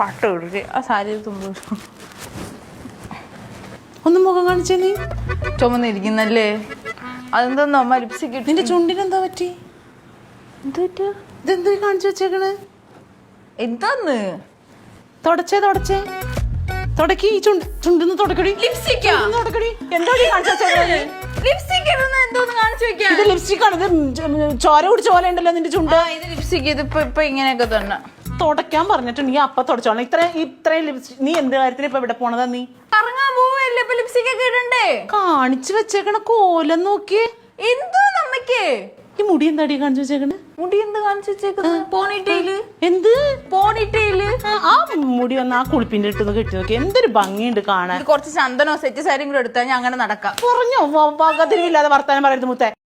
കട്ട ഇടരുത് ആ സാരി തുമ്പ് ഒന്ന് മുഖം കാണിച്ചേ നീ. ചുമന്നിരിക്കുന്നല്ലേ അതെന്തോന്നോ അമ്മ ലിപ്സ്റ്റിക് നിന്റെ ചുണ്ടിനെന്താ പറ്റി? ഇതെന്തോ കാണിച്ചു വെച്ചേക്കണ്? എന്താന്ന് തുടച്ചേ തുടക്കി ഈ ചുണ്ടിന്ന് തുടക്കടി. ലിപ്സ്റ്റിക്കാ തുടക്കടി. എന്തോ കാണിച്ചു വെച്ചേക്കണേ? ലിപ്സ്റ്റിക് എന്തോന്ന് കാണിച്ചു വെക്കാൻ? ഇത് ലിപ്സ്റ്റിക് ആണ്. ഇത് ചോര കുടിച്ച പോലെ ഉണ്ടല്ലോ നിന്റെ ചുണ്ട്. ഇത് ലിപ്സ്റ്റിക് ഇപ്പൊ ഇങ്ങനെയൊക്കെ തന്നെ തുടയ്ക്കാൻ പറഞ്ഞിട്ട് നീ അപ്പൊ തുടച്ചോളാം. ഇത്രയും ലിപ്സ്റ്റിക്. നീ എന്ത് കാര്യത്തിന് ഇപ്പൊ ഇവിടെ പോണതാ? നീ കറങ്ങാൻ പോവല്ലേ ഇപ്പൊ ലിപ്സ്റ്റിക് ഒക്കെ ഇടണ്ടേ? കാണിച്ചു വെച്ചേക്കണ കോലം നോക്കിയേ. എന്തോ നമ്മക്ക് ഈ മുടി എന്താടി കാണിച്ചു വെച്ചേക്കണേ? മുടി എന്ത് കാണിച്ചു വെച്ചേക്കുന്നത്? പോണിറ്റെയില്. എന്ത് പോണിറ്റെയില്? ആ മുടി ഒന്ന് ആ കുളിപ്പിന്റെ ഇട്ടൊന്ന് കെട്ടി നോക്കി. എന്തൊരു ഭംഗിയുണ്ട് കാണാൻ. കുറച്ച് ചന്ദനോ സെറ്റ് സാരിയും കൂടെ എടുത്താൽ ഞാൻ അങ്ങനെ നടക്കാം. പറഞ്ഞോ വകതിരിവില്ലാതെ വർത്താനം പറയരുത് മുത്തേ.